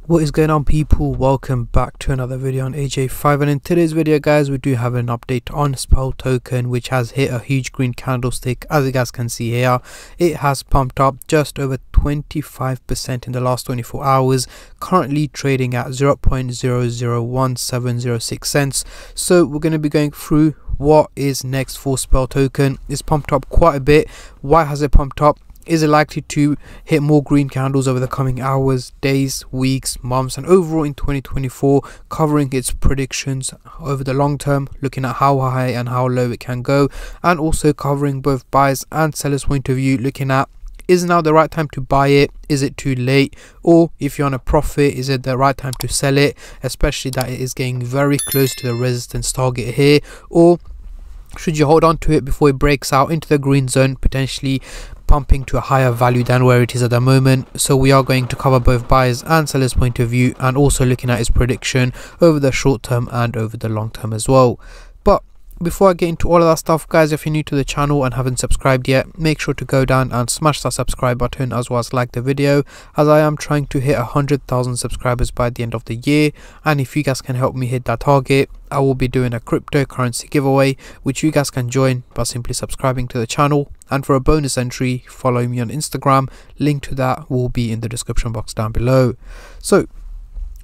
What is going on, people? Welcome back to another video on AJ5, and in today's video guys we do have an update on Spell Token, which has hit a huge green candlestick. As you guys can see here, it has pumped up just over 25% in the last 24 hours, currently trading at 0.001706 cents. So we're going to be going through what is next for Spell Token. It's pumped up quite a bit. Why has it pumped up? Is it likely to hit more green candles over the coming hours, days, weeks, months, and overall in 2024, covering its predictions over the long term, looking at how high and how low it can go, and also covering both buyers and sellers point of view, looking at is now the right time to buy it, is it too late, or if you're on a profit, is it the right time to sell it, especially that it is getting very close to the resistance target here, or should you hold on to it before it breaks out into the green zone, potentially pumping to a higher value than where it is at the moment. So we are going to cover both buyers and sellers point of view, and also looking at its prediction over the short term and over the long term as well. But before I get into all of that stuff guys, if you're new to the channel and haven't subscribed yet, make sure to go down and smash that subscribe button, as well as like the video, as I am trying to hit 100,000 subscribers by the end of the year. And if you guys can help me hit that target, I will be doing a cryptocurrency giveaway, which you guys can join by simply subscribing to the channel. And for a bonus entry, follow me on Instagram. Link to that will be in the description box down below. So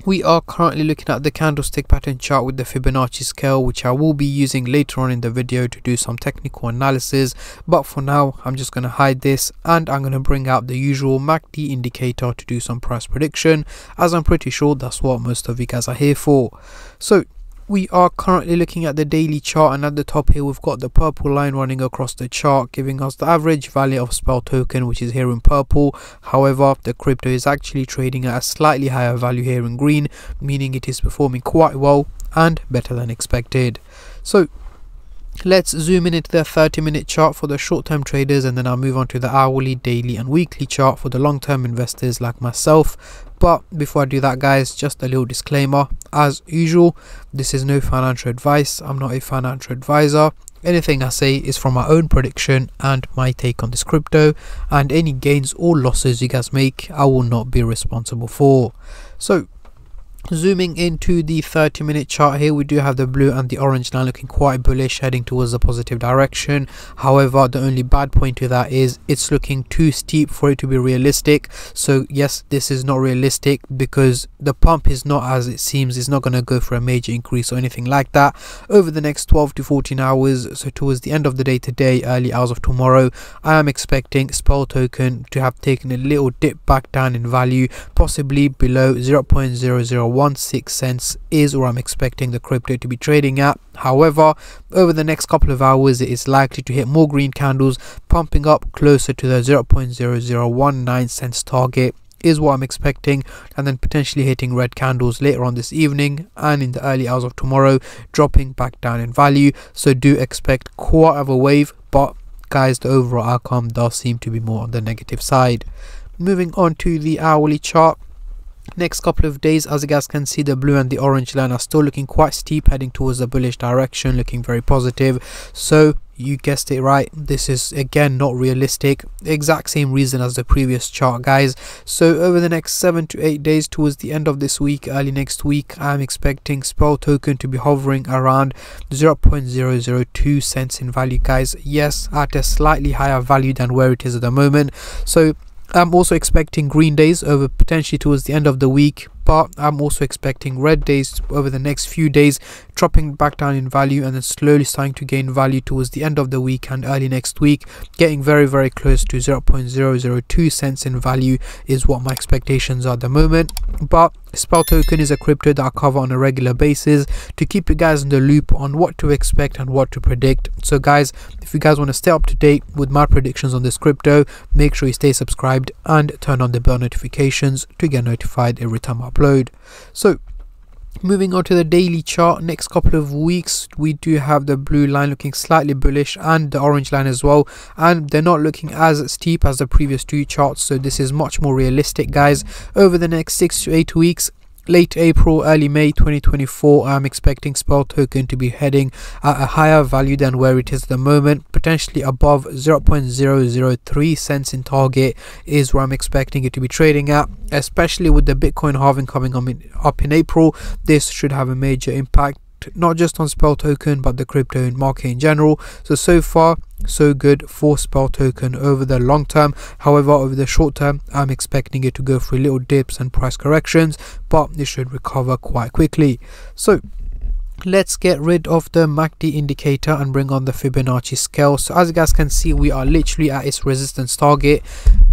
we are currently looking at the candlestick pattern chart with the Fibonacci scale, which I will be using later on in the video to do some technical analysis. But for now, I'm just going to hide this, and I'm going to bring out the usual MACD indicator to do some price prediction, as I'm pretty sure that's what most of you guys are here for. So we are currently looking at the daily chart, and at the top here we've got the purple line running across the chart, giving us the average value of Spell Token, which is here in purple. However, the crypto is actually trading at a slightly higher value here in green, meaning it is performing quite well and better than expected. So let's zoom in into the 30-minute chart for the short-term traders, and then I'll move on to the hourly, daily and weekly chart for the long-term investors like myself. But before I do that guys, just a little disclaimer. As usual, this is no financial advice. I'm not a financial advisor. Anything I say is from my own prediction and my take on this crypto, and any gains or losses you guys make, I will not be responsible for. So zooming into the 30-minute chart here, we do have the blue and the orange line looking quite bullish, heading towards the positive direction. However, the only bad point to that is it's looking too steep for it to be realistic. So yes, this is not realistic because the pump is not as it seems. It's not going to go for a major increase or anything like that over the next 12 to 14 hours. So towards the end of the day today, early hours of tomorrow, I am expecting Spell Token to have taken a little dip back down in value, possibly below 0.0016 cents is where I'm expecting the crypto to be trading at. However, over the next couple of hours, it is likely to hit more green candles, pumping up closer to the 0.0019 cents target is what I'm expecting, and then potentially hitting red candles later on this evening and in the early hours of tomorrow, dropping back down in value. So do expect quite of a wave, but guys, the overall outcome does seem to be more on the negative side. Moving on to the hourly chart. Next couple of days, as you guys can see, the blue and the orange line are still looking quite steep, heading towards the bullish direction, looking very positive. So you guessed it right, this is again not realistic. Exact same reason as the previous chart guys. So over the next 7 to 8 days, towards the end of this week, early next week, I'm expecting Spell Token to be hovering around 0.002 cents in value guys. Yes, at a slightly higher value than where it is at the moment. So I'm also expecting green days over potentially towards the end of the week, but I'm also expecting red days over the next few days, dropping back down in value and then slowly starting to gain value towards the end of the week and early next week, getting very close to 0.002 cents in value is what my expectations are at the moment. But Spell Token is a crypto that I cover on a regular basis to keep you guys in the loop on what to expect and what to predict. So guys, if you guys want to stay up to date with my predictions on this crypto, make sure you stay subscribed and turn on the bell notifications to get notified every time I upload. So moving on to the daily chart, next couple of weeks we do have the blue line looking slightly bullish and the orange line as well, and they're not looking as steep as the previous two charts, so this is much more realistic guys. Over the next 6 to 8 weeks, late April, early May 2024, I'm expecting Spell Token to be heading at a higher value than where it is at the moment, potentially above 0.003 cents in target is where I'm expecting it to be trading at, especially with the Bitcoin halving coming up in April. This should have a major impact not just on Spell Token but the crypto market in general. So far so good for Spell Token over the long term. However, over the short term, I'm expecting it to go through little dips and price corrections, but it should recover quite quickly. So let's get rid of the MACD indicator and bring on the Fibonacci scale. So as you guys can see, we are literally at its resistance target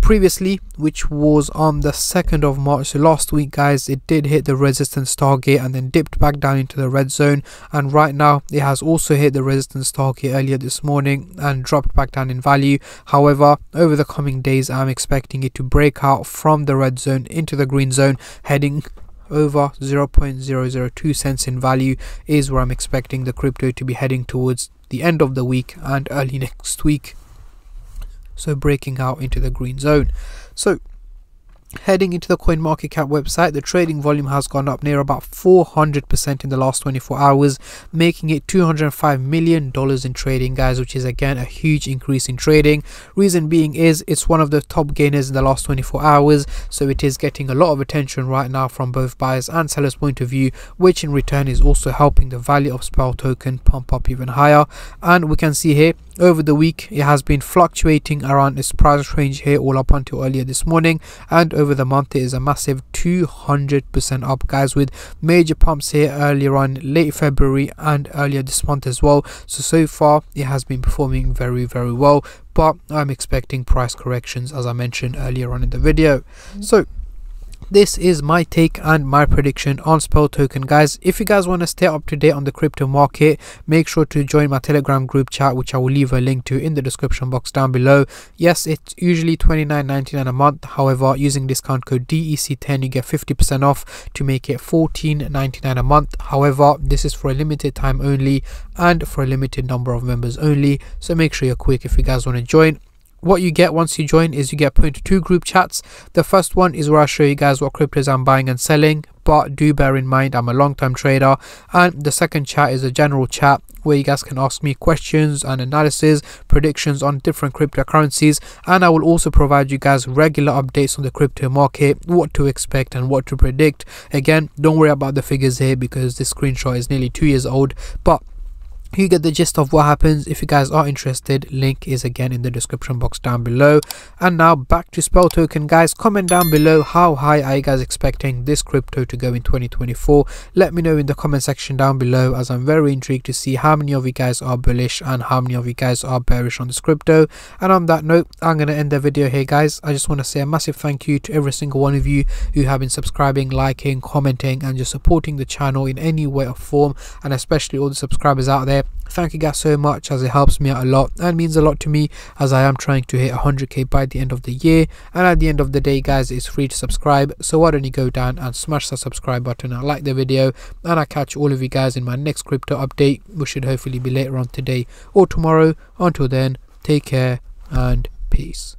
previously, which was on the 2nd of March. So last week, guys, it did hit the resistance target and then dipped back down into the red zone, and right now it has also hit the resistance target earlier this morning and dropped back down in value. However, over the coming days, I'm expecting it to break out from the red zone into the green zone, heading over 0.002 cents in value is where I'm expecting the crypto to be heading towards the end of the week and early next week. So breaking out into the green zone. So heading into the CoinMarketCap website, the trading volume has gone up near about 400% in the last 24 hours, making it $205 million in trading, guys, which is again a huge increase in trading. Reason being is it's one of the top gainers in the last 24 hours, so it is getting a lot of attention right now from both buyers and sellers point of view, which in return is also helping the value of Spell Token pump up even higher. And we can see here over the week it has been fluctuating around its price range here all up until earlier this morning, and over the month it is a massive 200% up, guys, with major pumps here earlier on late February and earlier this month as well. So far it has been performing very well, but I'm expecting price corrections as I mentioned earlier on in the video. So this is my take and my prediction on Spell Token, guys. If you guys want to stay up to date on the crypto market, make sure to join my Telegram group chat, which I will leave a link to in the description box down below. Yes, it's usually $29.99 a month. However, using discount code DEC10 you get 50% off to make it $14.99 a month. However, this is for a limited time only and for a limited number of members only, so make sure you're quick if you guys want to join. What you get once you join is you get put into 2 group chats. The first one is where I show you guys what cryptos I'm buying and selling, but do bear in mind I'm a long-term trader. And the second chat is a general chat where you guys can ask me questions and analysis, predictions on different cryptocurrencies, and I will also provide you guys regular updates on the crypto market, what to expect and what to predict. Again, don't worry about the figures here because this screenshot is nearly 2 years old, but you get the gist of what happens. If you guys are interested, link is again in the description box down below. And now back to Spell Token, guys. Comment down below how high are you guys expecting this crypto to go in 2024. Let me know in the comment section down below, as I'm very intrigued to see how many of you guys are bullish and how many of you guys are bearish on this crypto. And on that note, I'm going to end the video here, guys. I just want to say a massive thank you to every single one of you who have been subscribing, liking, commenting and just supporting the channel in any way or form, and especially all the subscribers out there. Thank you guys so much, as it helps me out a lot and means a lot to me, as I am trying to hit 100k by the end of the year. And at the end of the day, guys, it's free to subscribe, so why don't you go down and smash that subscribe button and like the video, and I'll catch all of you guys in my next crypto update, which should hopefully be later on today or tomorrow. Until then, take care and peace.